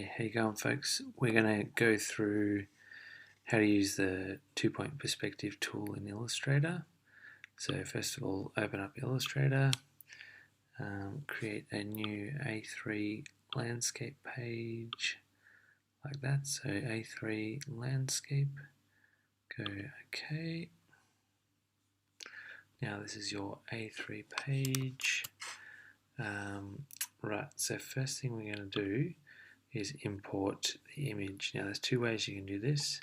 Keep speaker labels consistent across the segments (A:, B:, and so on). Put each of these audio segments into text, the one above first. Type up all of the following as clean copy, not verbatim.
A: How you going, folks? We're going to go through how to use the 2-point perspective tool in Illustrator. So first of all, open up Illustrator, create a new A3 landscape page like that. So A3 landscape, go OK. Now this is your A3 page. Right, so first thing we're going to do is import the image. Now there's two ways you can do this.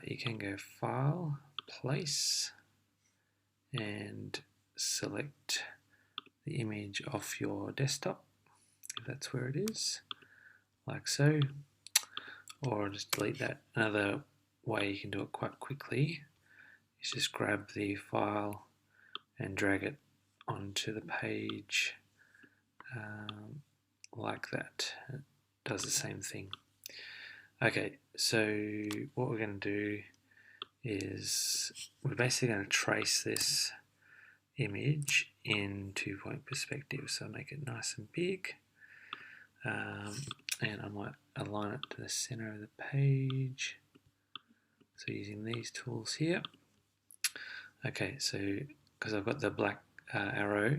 A: You can go File, Place, and select the image off your desktop, if that's where it is, like so, or just delete that. Another way you can do it quite quickly is just grab the file and drag it onto the page like that. It does the same thing. Okay, so what we're going to do is we're basically going to trace this image in 2-point perspective. So make it nice and big, and I might align it to the center of the page. So using these tools here. Okay, so because I've got the black arrow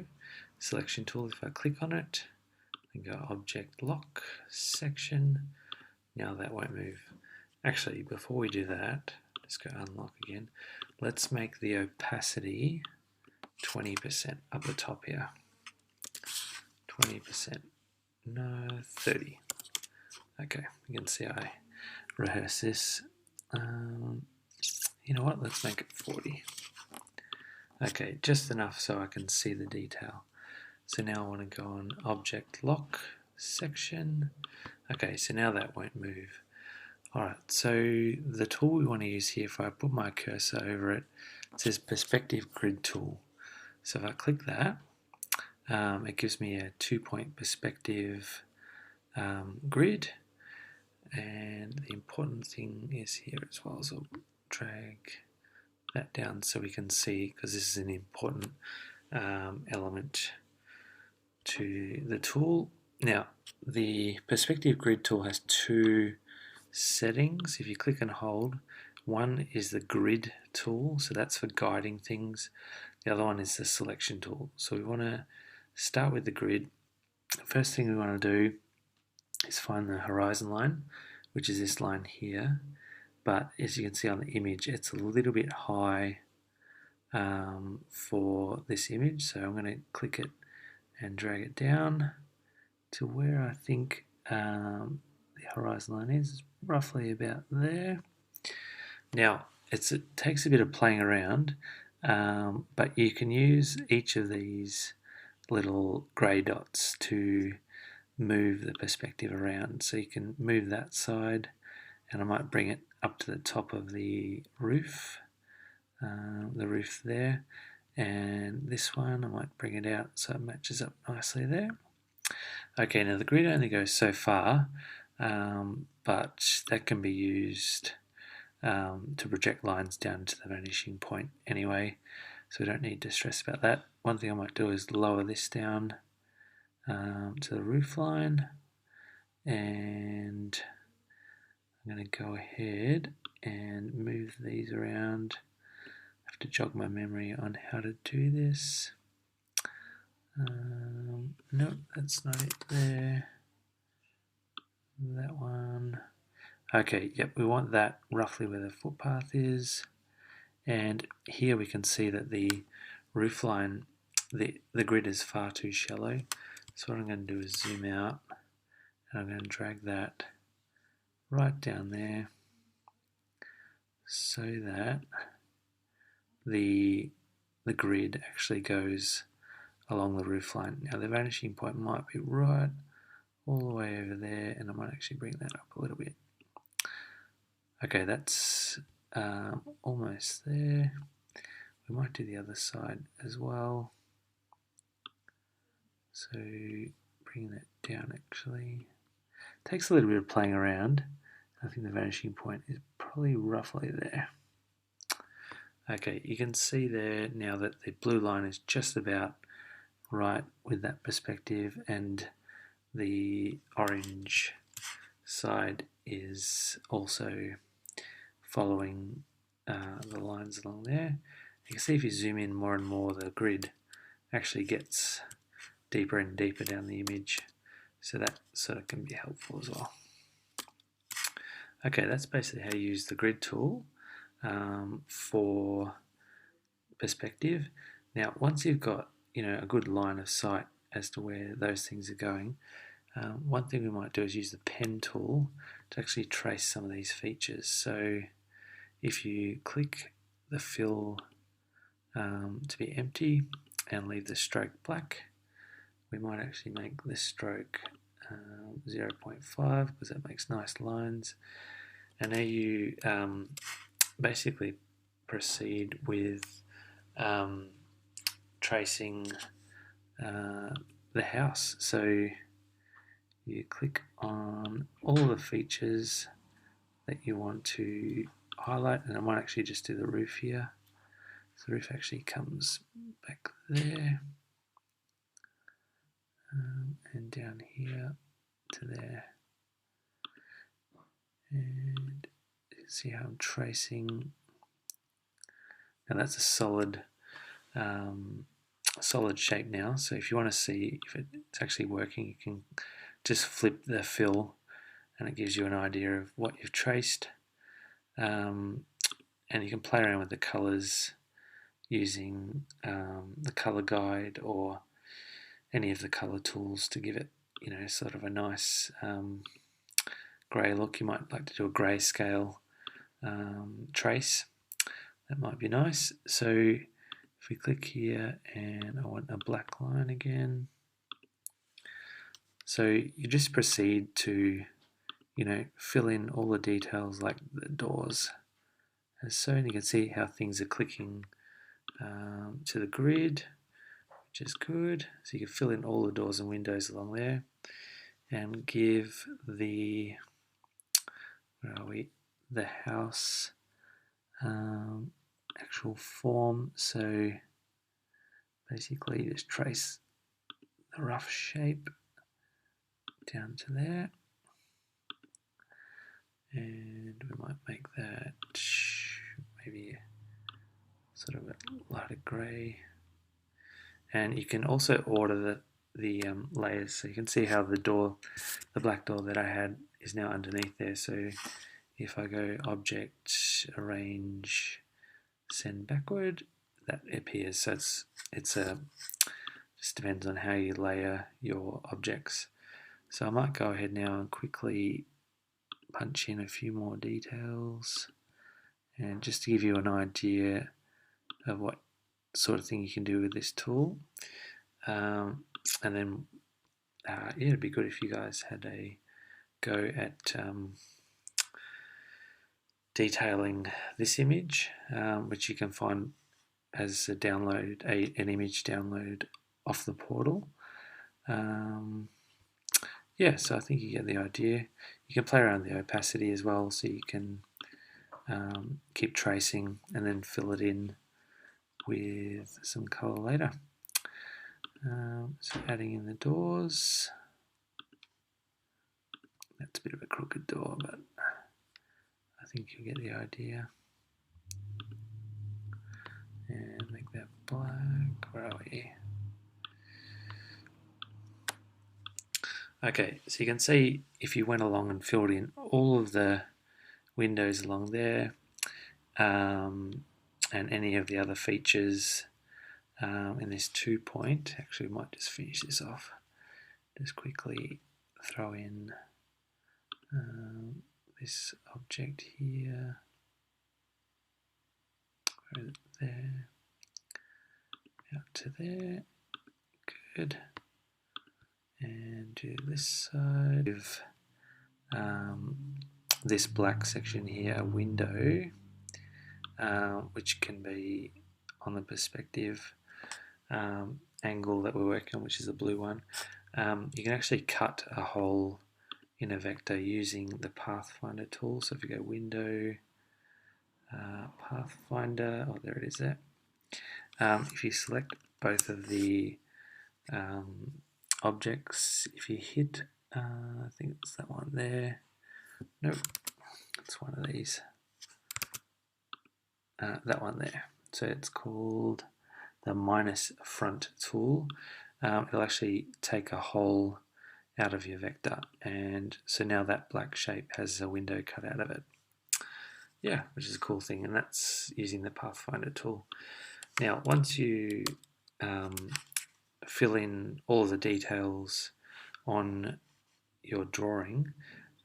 A: selection tool, if I click on it and go Object Lock Section, now that won't move. Actually, before we do that, let's go Unlock again. Let's make the opacity 20% up the top here. 20%, no, 30. Okay, you can see I rehearse this. You know what, let's make it 40. Okay, just enough so I can see the detail. So now I want to go on Object Lock Section. Okay, so now that won't move. Alright, so the tool we want to use here, if I put my cursor over it, it says Perspective Grid Tool. So if I click that, it gives me a 2-point perspective grid, and the important thing is here as well, so I'll drag that down so we can see, because this is an important element to the tool. Now, the perspective grid tool has two settings. If you click and hold, one is the grid tool, so that's for guiding things. The other one is the selection tool. So we want to start with the grid. First thing we want to do is find the horizon line, which is this line here. But as you can see on the image, it's a little bit high for this image. So I'm going to click it and drag it down to where I think the horizon line is, roughly about there. Now, it takes a bit of playing around, but you can use each of these little grey dots to move the perspective around. So you can move that side, and I might bring it up to the top of the roof there, and this one I might bring it out so it matches up nicely there. Okay, now the grid only goes so far, but that can be used to project lines down to the vanishing point anyway, so we don't need to stress about that. One thing I might do is lower this down to the roof line, and I'm going to go ahead and move these around. I have to jog my memory on how to do this. Nope, that's not it there. That one. Okay, yep, we want that roughly where the footpath is. And here we can see that the roof line, the grid is far too shallow. So what I'm going to do is zoom out, and I'm going to drag that right down there so that the grid actually goes along the roof line. Now the vanishing point might be right all the way over there, and I might actually bring that up a little bit. Okay, that's almost there. We might do the other side as well. So bring that down actually. Takes a little bit of playing around. I think the vanishing point is probably roughly there. Okay, you can see there now that the blue line is just about right with that perspective, and the orange side is also following the lines along there. You can see if you zoom in more and more, the grid actually gets deeper and deeper down the image, so that sort of can be helpful as well. Okay, that's basically how you use the grid tool for perspective. Now, once you've got a good line of sight as to where those things are going, one thing we might do is use the pen tool to actually trace some of these features. So if you click the fill to be empty and leave the stroke black, we might actually make this stroke 0.5 because that makes nice lines. And now you basically proceed with tracing the house. So you click on all the features that you want to highlight, and I might actually just do the roof here. So the roof actually comes back there and down here to there, and you can see how I'm tracing. Now that's a solid shape now, so if you want to see if it's actually working, you can just flip the fill and it gives you an idea of what you've traced, and you can play around with the colors using the color guide or any of the color tools to give it sort of a nice grey look. You might like to do a grayscale trace, that might be nice. So if we click here and I want a black line again, so you just proceed to fill in all the details like the doors as so, and you can see how things are clicking to the grid, which is good. So you can fill in all the doors and windows along there and give the the house actual form. So basically just trace the rough shape down to there, and we might make that maybe sort of a lighter grey. And you can also order the layers, so you can see how the black door that I had is now underneath there. So if I go Object, Arrange, Send Backward, that appears. So it's just depends on how you layer your objects. So I might go ahead now and quickly punch in a few more details, and just to give you an idea of what sort of thing you can do with this tool. And then yeah, it'd be good if you guys had a go at detailing this image, which you can find as an image download off the portal. Yeah, so I think you get the idea. You can play around with the opacity as well, so you can keep tracing and then fill it in with some colour later. So adding in the doors. That's a bit of a crooked door, but I think you get the idea. And make that black. Where are we? Okay, so you can see if you went along and filled in all of the windows along there, and any of the other features in this 2 point. Actually, we might just finish this off. Just quickly throw in this object here, there, out to there, good, and do this side. Give this black section here a window, which can be on the perspective angle that we're working on, which is the blue one. You can actually cut a hole in a vector using the Pathfinder tool. So if you go Window, Pathfinder, oh there it is there. If you select both of the objects, if you hit, I think it's that one there, Nope, it's one of these. That one there. So it's called the minus front tool. It'll actually take a hole out of your vector, and so now that black shape has a window cut out of it. Yeah, which is a cool thing, and that's using the Pathfinder tool. Now, once you fill in all of the details on your drawing,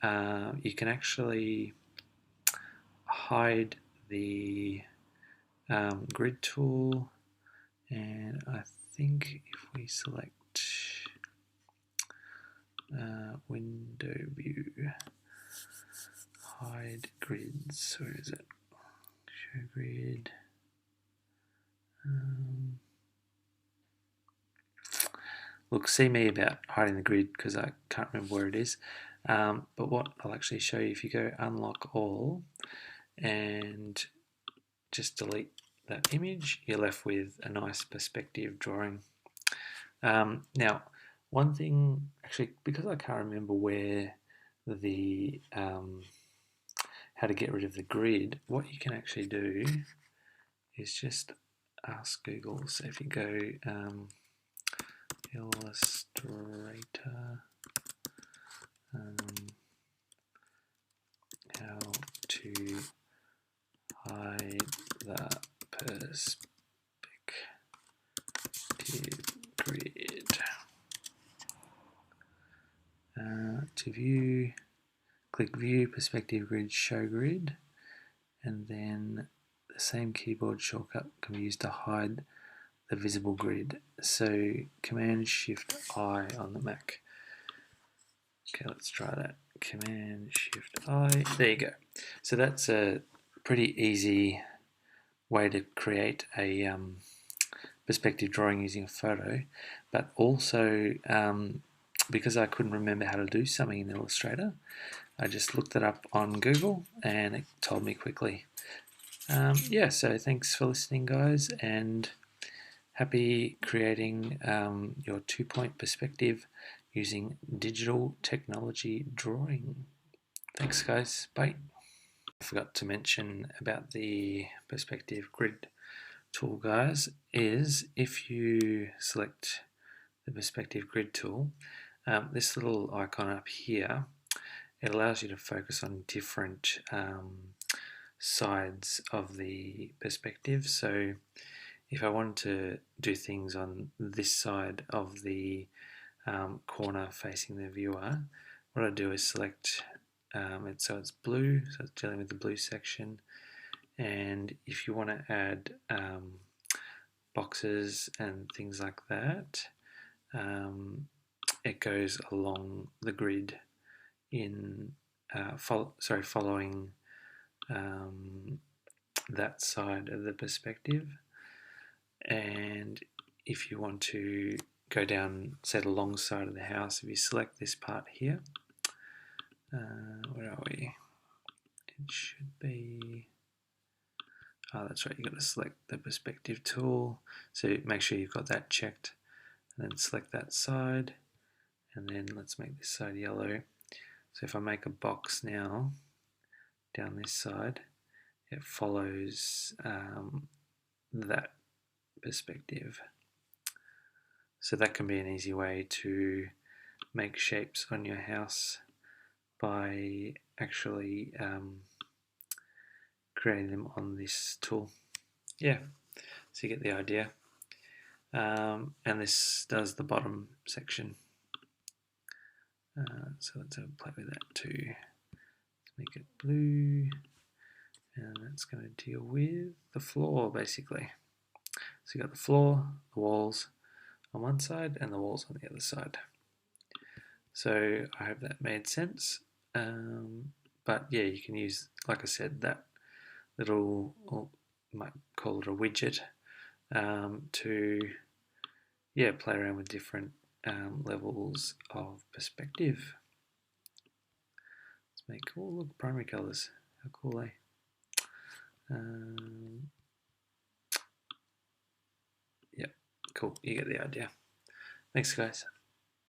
A: you can actually hide the grid tool, and I think if we select window view, hide grids, where is it? Show grid. Look, see me about hiding the grid because I can't remember where it is. But what I'll actually show you, if you go unlock all and just delete that image, you're left with a nice perspective drawing. Now, one thing, actually, because I can't remember where the how to get rid of the grid, what you can actually do is just ask Google. So if you go Illustrator, how to hide the perspective grid. To view, click View Perspective Grid, Show Grid, and then the same keyboard shortcut can be used to hide the visible grid. So Command Shift I on the Mac. Okay, let's try that. Command Shift I. There you go. So that's a pretty easy way to create a perspective drawing using a photo, but also because I couldn't remember how to do something in Illustrator, I just looked it up on Google and it told me quickly. Yeah, so thanks for listening, guys, and happy creating your 2-point perspective using digital technology drawing. Thanks, guys. Bye. I forgot to mention about the perspective grid tool, guys, is if you select the perspective grid tool, this little icon up here, it allows you to focus on different sides of the perspective. So if I wanted to do things on this side of the corner facing the viewer, what I do is select it so it's blue, so it's dealing with the blue section, and if you want to add boxes and things like that, it goes along the grid in following that side of the perspective. And if you want to go down, say, the long side of the house, if you select this part here, where are we? It should be, oh, that's right, you've got to select the perspective tool, so make sure you've got that checked, and then select that side, and then let's make this side yellow. So if I make a box now down this side, it follows that perspective. So that can be an easy way to make shapes on your house by actually creating them on this tool. Yeah, so you get the idea. And this does the bottom section. So let's have a play with that too. Let's make it blue, and that's going to deal with the floor basically. So you've got the floor, the walls on one side, and the walls on the other side. So I hope that made sense. But yeah, you can use, like I said, that little, or you might call it a widget, to play around with different levels of perspective. Let's make, oh look, primary colors, how cool, eh? Yeah, cool, you get the idea. Thanks, guys.